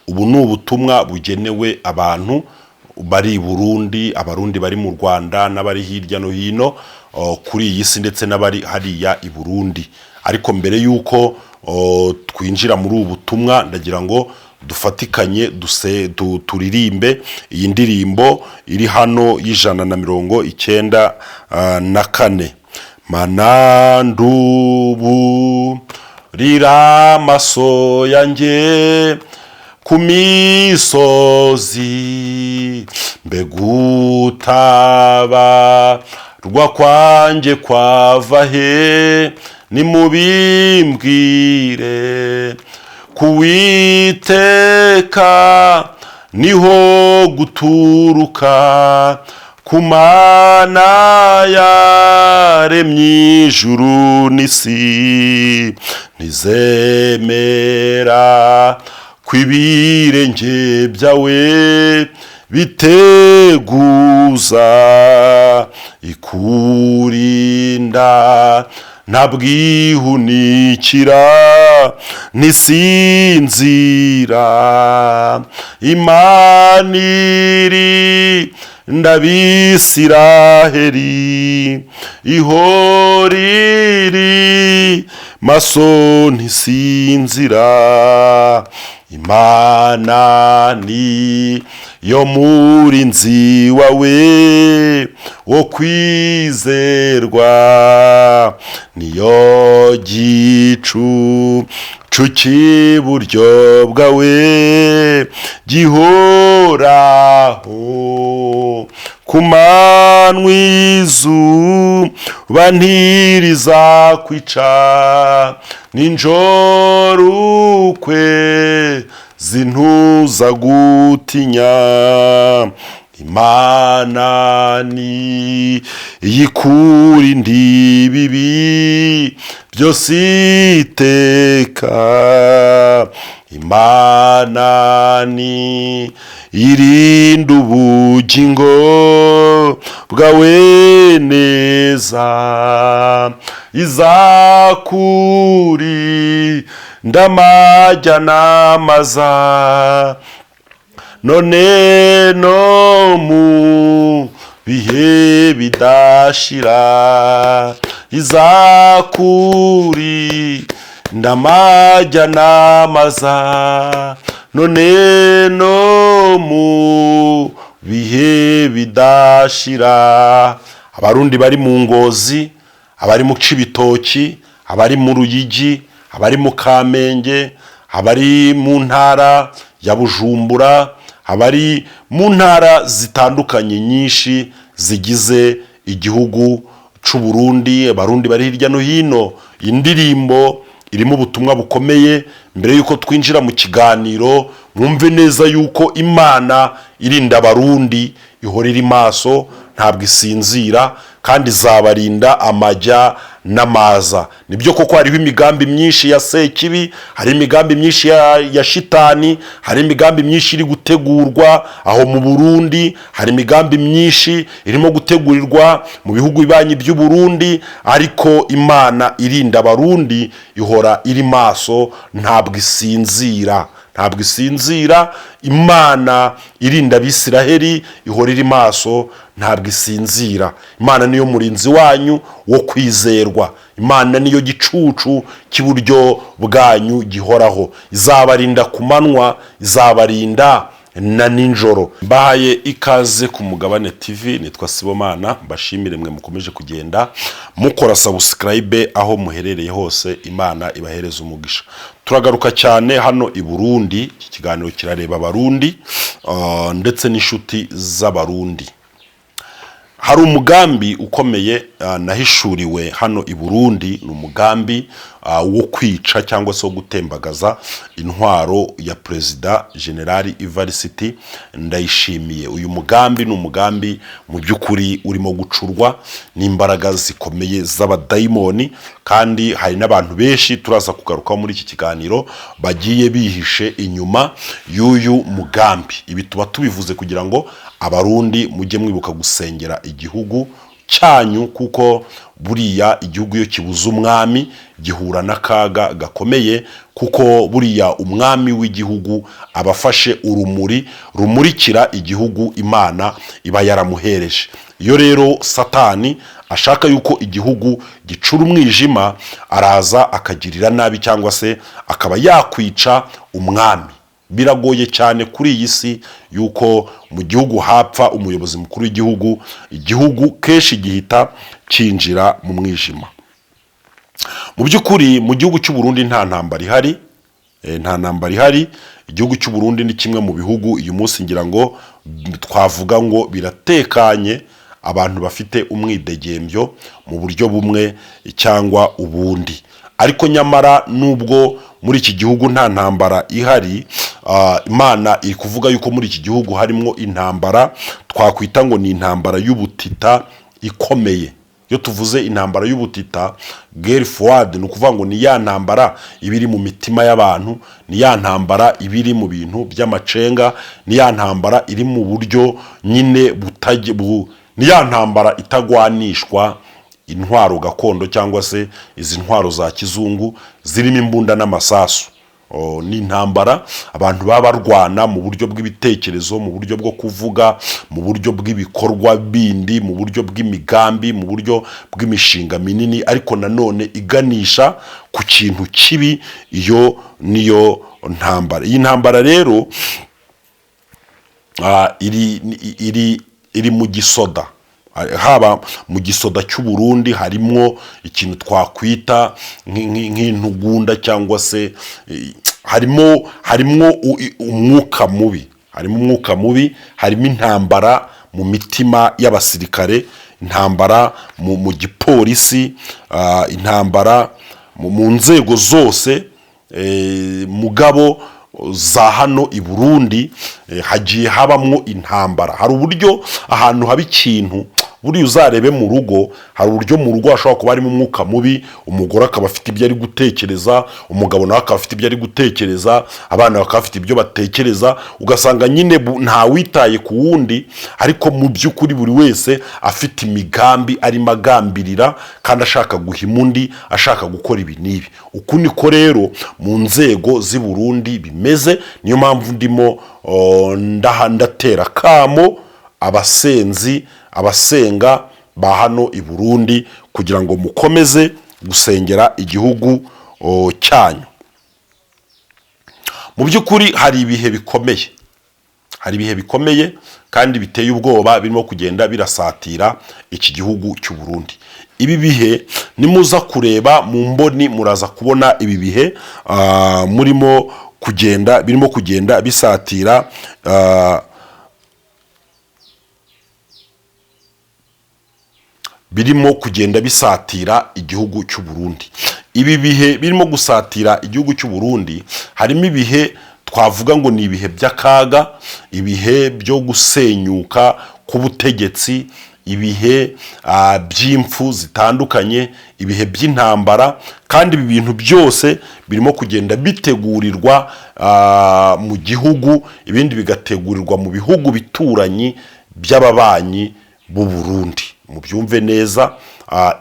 ubu ni ubutumwa bugenewe abantu bari Burundi, abarundi bari mu Rwanda n'abari hirya no hino kuri iyi si ndetse n'abari hariya i Burundi. Ariko mbere yuko twinjira muri ubu butumwa ndagira ngo dufatikanye turirimbe iyi ndirimbo iri hano y'194. Manandubu rira amaso yanjye ku misozi, mbegutabarwa kwanjye kwava he, nimubimbwire. Kuwiteka niho guturuka, ku Mana yaremye ijuru n'isi. Ntizemera kw'ibirenge byawe biteguza, ikurinda ntabwihunikira ntisinzira. Imana iri ndabisiraheri, ihoriri maso ntisinzira. Imana ni yo murinzi wawe wo kwizerwa, niyo gicucu cy'iburyo bwawe gihoraho. Ku manywa izuba ntirizakwica, ninjoro ukwezi ntuza gutinya. Imana ni yikurinda ibibi byose iteka. Imana ni irinda ubugingo bwawe neza, izakurinda amajya n'amaza, none no mu bihe bidashira. Izakurinda amajya n'amaza, none no mu bihe bidashira. Abarundi bari mu Ngozi, abari mu Cibitoki, abari mu Ruyigi, abari mu Kamenge, abari mu ntara ya Bujumbura, abari mu ntara zitandukanye nyinshi zigize igihugu c'u Burundi, abarundi bari hirya no hino. Indirimbo irimo ubutumwa bukomeye. Mbere yuko twinjira mu kiganiro, mwumve neza yuko Imana irinda abarundi, ihorera maso, ntabwo isinzira, kandi izabarinda amajya n'amaza. Nibyo koko hariho imigambi myinshi ya Sekibi, hari imigambi myinshi ya shitani, hari imigambi myinshi iri gutegurwa aho mu Burundi, hari imigambi myinshi irimo gutegurirwa mu bihugu bibanyi by'u Burundi. Ariko Imana irinda abarundi ihora iri maso, ntabwo isinzira, ntabwo isinzira. Imana irinda Abisiraheli ihora iri maso, ntabwo isinzira. Imana niyo murinzi wanyu wo kwizerwa. Imana niyo gicucu cy'iburyo bwanyu gihoraho. Izabarinda ku manywa, izabarinda na ninjoro. Mbahaye ikaze ku Mugabane TV, nitwa Sibomana. Mbashimire mwe mukomeje kugenda mukora subscribe aho muherereye hose. Imana ibahereza umugisha. Turagaruka cyane hano i Burundi. Iki kiganiro kirareba abarundi ndetse n'inshuti z'abarundi. Hari umugambi ukomeye nahishuriwe hano i Burundi. Ni umugambi wo kwica cyangwa se wo gutembagaza intwaro ya Perezida General Evariste Ndayishimiye. Uyu mugambi ni umugambi mu by'ukuri urimo gucurwa n'imbaraga zikomeye z'abadayimoni, kandi hari n'abantu benshi turaza kugaruka muri iki kiganiro bagiye bihishe inyuma y'uyu mugambi. Ibi tuba tubivuze kugira ngo abarundi mujye mwibuka gusengera igihugu cyanyu, kuko buriya igihugu iyo kibuze umwami gihura n'akaga gakomeye, kuko buriya umwami w'igihugu aba afashe urumuri rumurikira igihugu Imana iba yaramuhereje. Iyo rero Satani ashaka yuko igihugu gicura umwijima, araza akagirira nabi cyangwa se akaba yakwica umwami. Biragoye cyane kuri iyi si yuko mu gihugu hapfa umuyobozi mukuru w'igihugu, igihugu kenshi gihita cyinjira mu mwijima. Mu by'ukuri mu gihugu cy'u Burundi nta ntambara ihari, nta ntambara ihari. Igihugu cy'u Burundi ni kimwe mu bihugu uyu munsi ngira ngo twavuga ngo biratekanye, abantu bafite umwidegembyo mu buryo bumwe cyangwa ubundi. Ariko nyamara nubwo muri iki gihugu nta ntambara ihari, Imana iri kuvuga yuko muri iki gihugu harimo intambara twakwita ngo ni intambara y'ubutita ikomeye. Iyo tuvuze intambara y'ubutita, guerre froide, ni ukuvuga ngo ni ya ntambara ibiri mu mitima y'abantu, ni ya ntambara ibiri mu bintu by'amacenga, ni ya ntambara iri mu buryo nyine ni ya ntambara itagwanishwa intwaro gakondo cyangwa se izi ntwaro za kizungu zirimo imbunda n'amasasu. Ni intambara abantu baba barwana mu buryo bw'ibitekerezo, mu buryo bwo kuvuga, mu buryo bw'ibikorwa bindi, mu buryo bw'imigambi, mu buryo bw'imishinga minini, ariko nanone iganisha ku kintu kibi. Iyo niyo ntambara. Iyi ntambara rero iri mu gisoda, haba mu gisoda cy'u Burundi harimo ikintu twakwita nk'intugunda cyangwa se harimo umwuka mubi, harimo intambara mu mitima y'abasirikare, intambara mu gipolisi, intambara mu nzego zose mugabo za hano i Burundi hagiye habamwo intambara. Hari uburyo ahantu haba ikintu, buriya uzarebe mu rugo, hari uburyo mu rugo hashobora kuba harimo umwuka mubi, umugore akaba afite ibyo ari gutekereza, umugabo nawe akaba afite ibyo ari gutekereza, abana bakaba bafite ibyo batekereza, ugasanga nyine nta witaye ku wundi, ariko mu by'ukuri buri wese afite imigambi arimo agambirira kandi ashaka guhima undi, ashaka gukora ibi n'ibi. Uku niko rero mu nzego z'i Burundi bimeze. Niyo mpamvu ndimo ndatera kamo abasenga ba hano i Burundi kugira ngo mukomeze gusengera igihugu cyanyu. Mu by'ukuri hari ibihe bikomeye kandi biteye ubwoba birimo kugenda birasatira iki gihugu cy'u Burundi. Ibi bihe nimuza kureba mu mboni muraza kubona ibi bihe birimo kugenda bisatira igihugu cy'u Burundi. Ibi bihe birimo gusatira igihugu cy'u Burundi, harimo ibihe twavuga ngo ni ibihe by'akaga, ibihe byo gusenyuka k'ubutegetsi, ibihe by'impfu zitandukanye, ibihe by'intambara, kandi ibi bintu byose birimo kugenda bitegurirwa mu gihugu, ibindi bigategurirwa mu bihugu bituranyi by'ababanyi b'u Burundi. Mubyumve neza,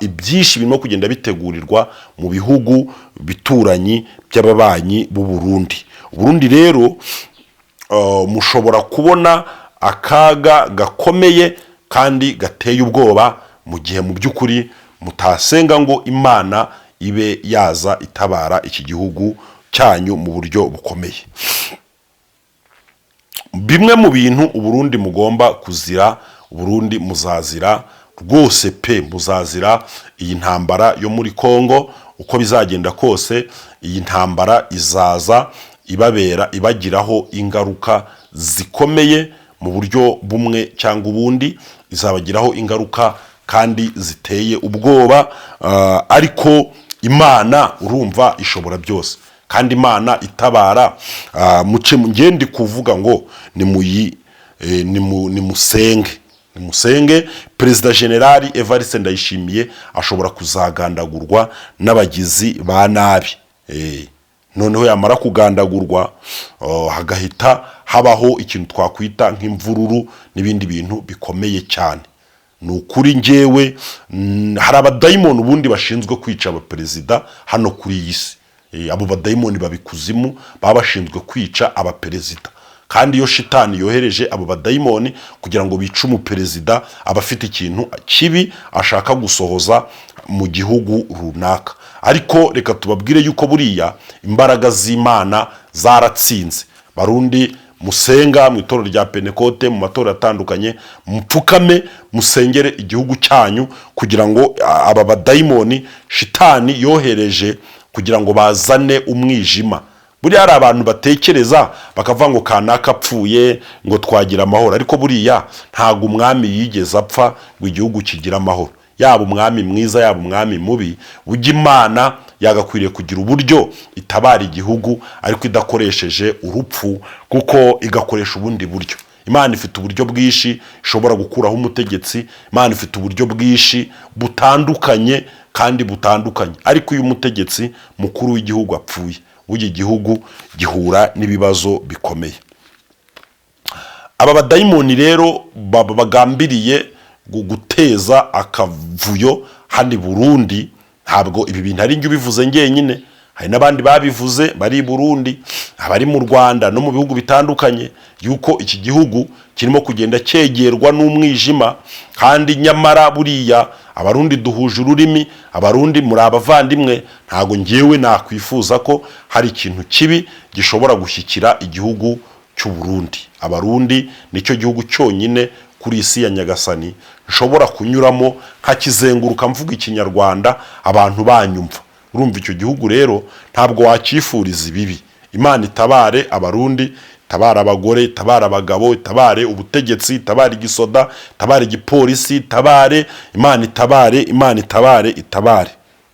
ibyinshi birimo kugenda bitegurirwa mu bihugu bituranyi by'ababanyi b'u Burundi. Burundi rero mushobora kubona akaga gakomeye kandi gateye ubwoba mu gihe mu by'ukuri mutasenga ngo Imana ibe yaza itabara iki gihugu cyanyu mu buryo bukomeye. Bimwe mu bintu Uburundi mugomba kuzira, Uburundi muzazira rwose pe, muzazira iyi ntambara yo muri Kongo. Uko bizagenda kose iyi ntambara izaza ibagiraho ingaruka zikomeye mu buryo bumwe cyangwa ubundi, izabagiraho ingaruka kandi ziteye ubwoba, ariko Imana urumva ishobora byose, kandi Imana itabara. Ngende kuvuga ngo nimusenge. Perezida General Evariste Ndayishimiye ashobora kuzagandagurwa n'abagizi ba nabi, noneho yamara kugandagurwa hagahita habaho ikintu twakwita nk'imvururu n'ibindi bintu bikomeye cyane. ni ukuri njyewe hari abadayimoni ubundi bashinzwe kwica abaperezida hano kuri iyi si. Abo badayimoni babikuzimu baba bashinzwe kwica abaperezida, kandi iyo shitani yohereje abo badayimoni kugira ngo bice umuperezida aba afite ikintu kibi ashaka gusohoza mu gihugu runaka. Ariko reka tubabwire yuko buriya imbaraga z'Imana zaratsinze. Barundi musenga mu itorero rya Pentekote, mu matorero atandukanye, mupfukame musengere igihugu cyanyu kugira ngo aba badayimoni shitani yohereje kugira ngo bazane umwijima. Buriya hari abantu batekereza bakavuga ngo kanaka apfuye ngo twagira amahoro, ariko buriya ntago umwami yigeze apfa ngo igihugu kigira amahoro. Yaba umwami mwiza yaba umwami mubi, ujya Imana yagakwiriye kugira uburyo itabara igihugu ariko idakoresheje urupfu, kuko igakoresha ubundi buryo. Imana ifite uburyo bwinshi ishobora gukuraho umutegetsi. Imana ifite uburyo bwinshi butandukanye kandi butandukanye, ariko uyu mutegetsi mukuru w'igihugu apfuye, burya igihugu gihura n'ibibazo bikomeye. Aba badayimoni rero bagambiriye guteza akavuyo handi Burundi. Ntabwo ibi bintu ari njye ubivuze njyenyine, hari n'abandi babivuze bari i Burundi, abari mu Rwanda no mu bihugu bitandukanye, yuko iki gihugu kirimo kugenda cyegerwa n'umwijima. Kandi nyamara buriya abarundi duhuje ururimi, abarundi muri abavandimwe. Ntago njyewe nakwifuza ko hari ikintu kibi gishobora gushyikira igihugu cy'u Burundi. Abarundi nicyo gihugu cyonyine kuri isi ya Nyagasani nshobora kunyuramo nkakizenguruka mvuga ikinyarwanda abantu banyumva. Urumva icyo gihugu rero ntabwo wakifuriza ibibi. Imana itabare abarundi, itabare abagore, itabare abagabo, itabare ubutegetsi, itabare igisoda, itabare igipolisi, itabare Imana, itabare Imana, itabare itabare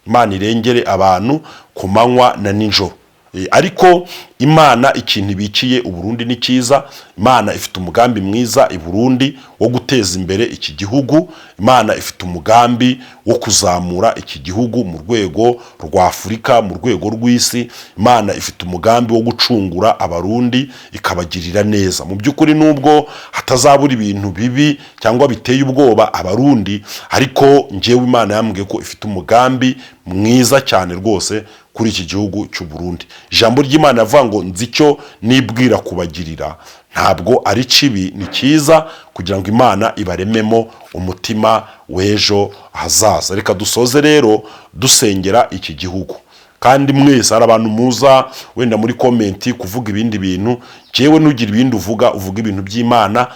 Imana irengere abantu ku manywa na nijoro. Ariko Imana ikintu ibikiye Uburundi ni cyiza. Imana ifite umugambi mwiza i Burundi wo guteza imbere iki gihugu. Imana ifite umugambi wo kuzamura iki gihugu mu rwego rwa Afurika, mu rwego rw'isi. Imana ifite umugambi wo gucungura abarundi ikabagirira neza. Mu by'ukuri nubwo hatazabura ibintu bibi cyangwa biteye ubwoba abarundi, ariko njyewe Imana yambwiye ko ifite umugambi mwiza cyane rwose kuri iki gihugu cy'u Burundi. Ijambo ry'Imana yavuga ngo nzi icyo nibwira kubagirira, ntabwo ari kibi, ni cyiza, kugira ngo Imana ibarememo umutima w'ejo hazaza. Reka dusoze rero dusengera iki gihugu. Kandi mwese hari abantu muza wenda muri komenti kuvuga ibindi bintu, jewe nugira ibindi uvuga ibintu by'Imana,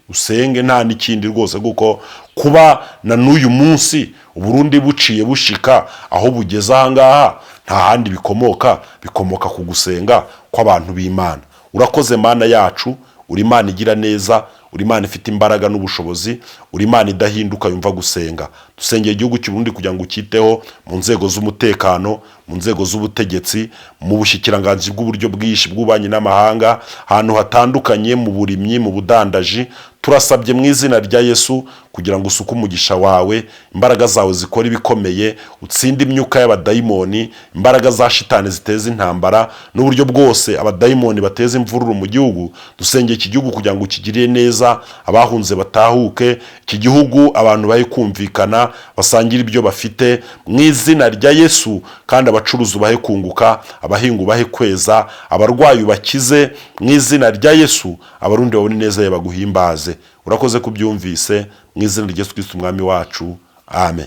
usenge nta n'ikindi rwose, kuko kuba na n'uyu munsi Uburundi buciye bushika aho bugeze ahangaha nta handi bikomoka ku gusenga kw'abantu b'Imana. Urakoze Mana yacu, uri Imana igira neza, uri Imana ifite imbaraga n'ubushobozi, uri Imana idahinduka yumva gusenga. Dusengeye igihugu cy'u Burundi kugira ngo ukiteho mu nzego z'umutekano, mu nzego z'ubutegetsi, mu bushikiranganji bw'uburyo bwinshi bw'ububanyi n'amahanga, ahantu hatandukanye, mu burimyi, mu budandaji. Turasabye mu izina rya Yesu kugira ngo usuke umugisha wawe, imbaraga zawe zikora ibikomeye, utsinde imyuka y'abadayimoni, imbaraga za shitani ziteza intambara n'uburyo bwose abadayimoni bateza imvururu mu gihugu. Dusengeye iki gihugu kugira ngo ukigirire neza, abahunze batahuke, iki gihugu abantu bahe kumvikana, basangira ibyo bafite mu izina rya Yesu. Kandi abacuruzi bahe kunguka, abahingu bahe kweza, abarwayi bakize mu izina rya Yesu. Abarundi babone neza ye baguhimbaze. Urakoze kubyumvise mu izina rya Yesu Kristo umwami wacu. Amen.